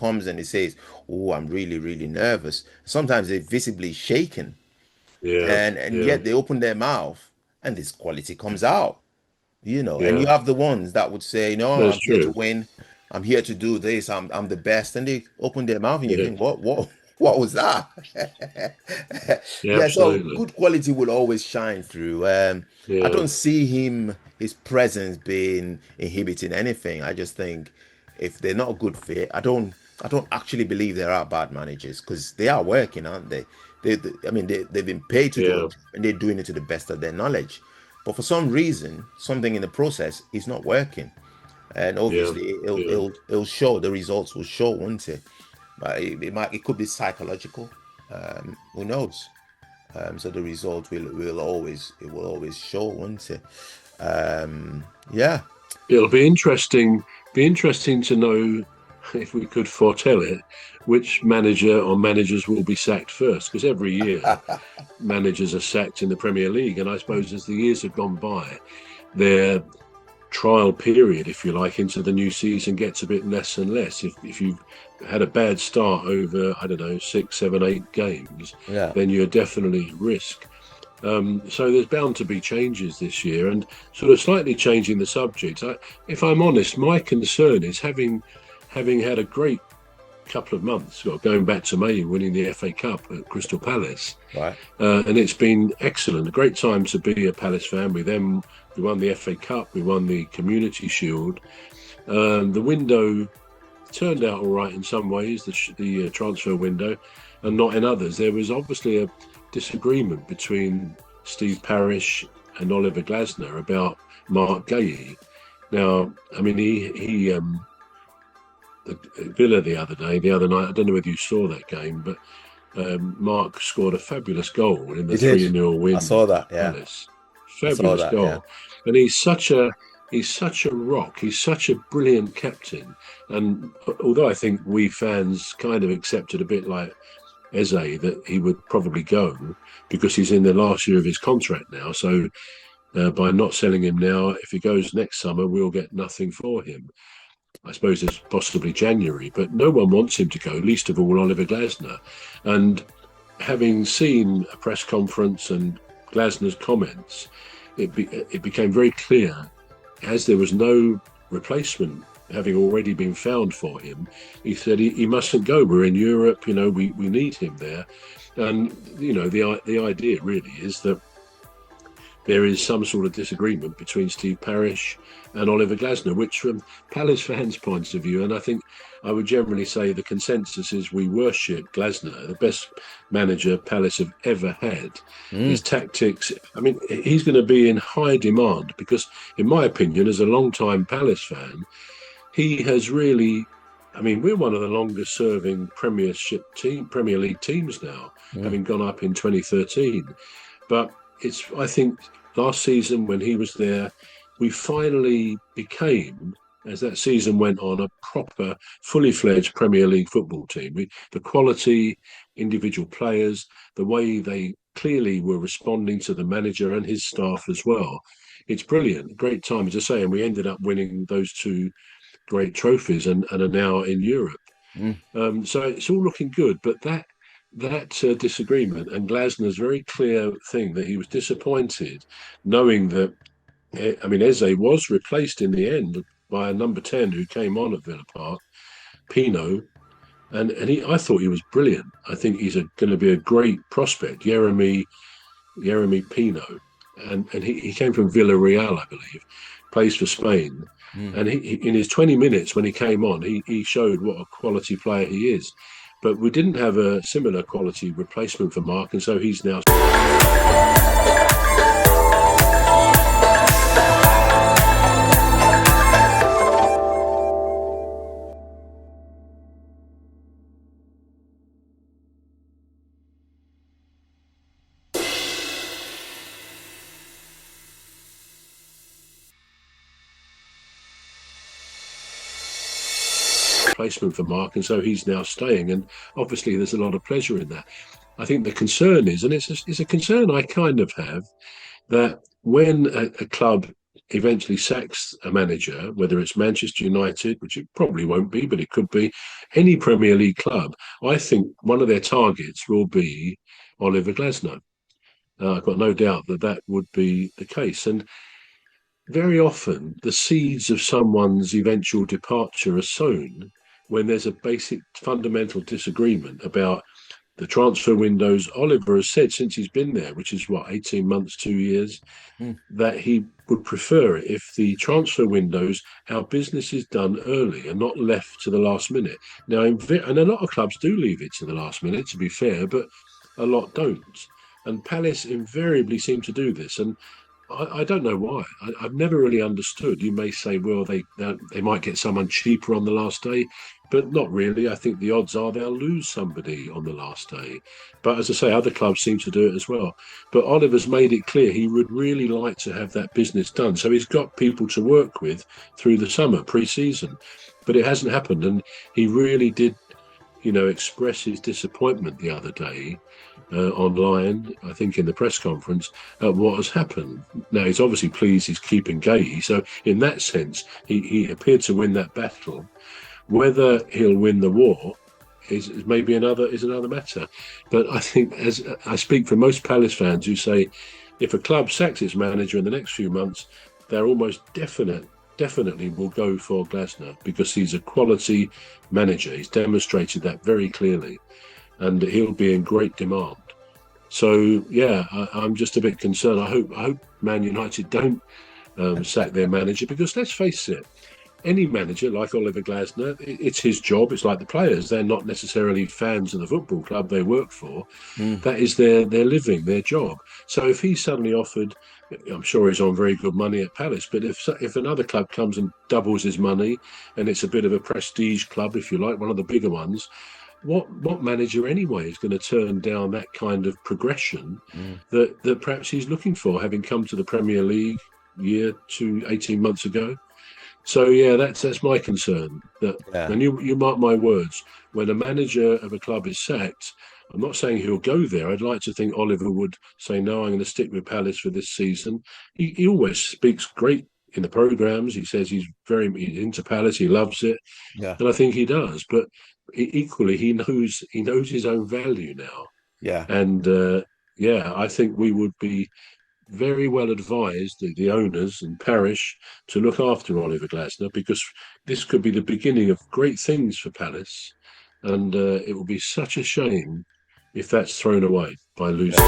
comes and he says, "Oh, I'm really, really nervous." Sometimes they're visibly shaken, Yeah, and yeah, yet they open their mouth and this quality comes out. And you yeah. have the ones that would say, "No, That's I'm here to true. win. I'm here to do this. I'm the best." And they open their mouth and you Yeah, think, what was that? yeah, Yeah, so absolutely. good quality will always shine through. I Yeah, don't see his presence being inhibiting anything. I just think if they're not a good fit, I don't actually believe there are bad managers because they are working, aren't they? I mean, they've been paid to do yeah, it and they're doing it to the best of their knowledge. But for some reason, something in the process is not working, and yeah, obviously yeah. it'll show. The results will show, won't it? But it could be psychological. Who knows? So the result will always show, won't it? Yeah. It'll be interesting to know if we could foretell it, which manager or managers will be sacked first, because every year managers are sacked in the Premier League, and I suppose as the years have gone by, their trial period, if you like, into the new season gets a bit less and less. If you've had a bad start over, I don't know, 6, 7, 8 games, Yeah. then you're definitely at risk. So there's bound to be changes this year, and sort of slightly changing the subject. If I'm honest, my concern is having had a great couple of months, well, going back to May, winning the FA Cup at Crystal Palace, Right. and it's been excellent. A great time to be a Palace fan. We won the FA Cup, we won the Community Shield. The window turned out all right in some ways, the transfer window, and not in others. There was obviously a disagreement between Steve Parish and Oliver Glasner about Marc Guehi. Now, I mean, Villa the other night. I don't know whether you saw that game, but Mark scored a fabulous goal in the You did. 3-0 I win saw at that. Yeah. Palace. I saw Fabulous that. Yeah. goal, and he's such a rock. He's such a brilliant captain. And although I think we fans kind of accepted a bit like Eze that he would probably go because he's in the last year of his contract now. So by not selling him now, if he goes next summer, we'll get nothing for him. I suppose it's possibly January, but no one wants him to go, least of all Oliver Glasner. And having seen a press conference and Glasner's comments, it became very clear, as there was no replacement having already been found for him, he said he mustn't go. We're in Europe, we need him there. And, the idea really is that there is some sort of disagreement between Steve Parish and Oliver Glasner, which from Palace fans' points of view, and I think I would generally say the consensus is we worship Glasner, the best manager Palace have ever had. Mm. His tactics, I mean, he's going to be in high demand because, in my opinion, as a long-time Palace fan, he has really, I mean, we're one of the longest serving Premier League teams now, Mm. having gone up in 2013. But I think, last season when he was there, we finally became, as that season went on, a proper, fully fledged Premier League football team. The quality, individual players, the way they clearly were responding to the manager and his staff as well. It's brilliant, great time, as I say, and we ended up winning those two great trophies and are now in Europe. Mm. So it's all looking good, but that disagreement and Glasner's very clear thing that he was disappointed, knowing that I mean Eze was replaced in the end by a number 10 who came on at Villa Park, Pino, and I thought he was brilliant. I think he's going to be a great prospect, Jeremy Pino, and he came from Villarreal, I believe, plays for Spain. Mm. And in his 20 minutes when he came on, he showed what a quality player he is. But we didn't have a similar quality replacement for Mark, and so he's now replacement for Mark, and so he's now staying. And obviously, there's a lot of pleasure in that. I think the concern is, and it's a concern I kind of have, that when a club eventually sacks a manager, whether it's Manchester United, which it probably won't be, but it could be, any Premier League club, I think one of their targets will be Oliver Glasner. I've got no doubt that that would be the case. And very often, the seeds of someone's eventual departure are sown when there's a basic fundamental disagreement about the transfer windows. Oliver has said since he's been there, which is what, 18 months, 2 years, that he would prefer it if the transfer windows, our business is done early and not left to the last minute. Now, and a lot of clubs do leave it to the last minute, to be fair, but a lot don't. And Palace invariably seem to do this. And I don't know why. I've never really understood. You may say, well, they might get someone cheaper on the last day, but not really. I think the odds are they'll lose somebody on the last day. But as I say, other clubs seem to do it as well. But Oliver's made it clear he would really like to have that business done. So he's got people to work with through the summer, pre-season. But it hasn't happened. And he really did, express his disappointment the other day online, I think in the press conference, at what has happened. Now, he's obviously pleased he's keeping Guehi. So in that sense, he appeared to win that battle. Whether he'll win the war is maybe another matter. But I think, as I speak for most Palace fans who say, if a club sacks its manager in the next few months, they're almost definitely will go for Glasner because he's a quality manager. He's demonstrated that very clearly, and he'll be in great demand. So yeah, I'm just a bit concerned. I hope Man United don't sack their manager, because let's face it, any manager like Oliver Glasner, it's his job. It's like the players; they're not necessarily fans of the football club they work for. That is their living, their job. So if he's suddenly offered, I'm sure he's on very good money at Palace, but if another club comes and doubles his money, and it's a bit of a prestige club, if you like, one of the bigger ones, what manager anyway is going to turn down that kind of progression that perhaps he's looking for, having come to the Premier League 18 months ago? So yeah, that's my concern. And you mark my words, when a manager of a club is sacked, I'm not saying he'll go there. I'd like to think Oliver would say, no, I'm going to stick with Palace for this season. He always speaks great in the programmes. He says he's into Palace. He loves it. Yeah. And I think he does. But equally, he knows his own value now. Yeah. And I think we would be very well advised, the owners and parish, to look after Oliver Glasner, because this could be the beginning of great things for Palace. And it will be such a shame if that's thrown away by losing.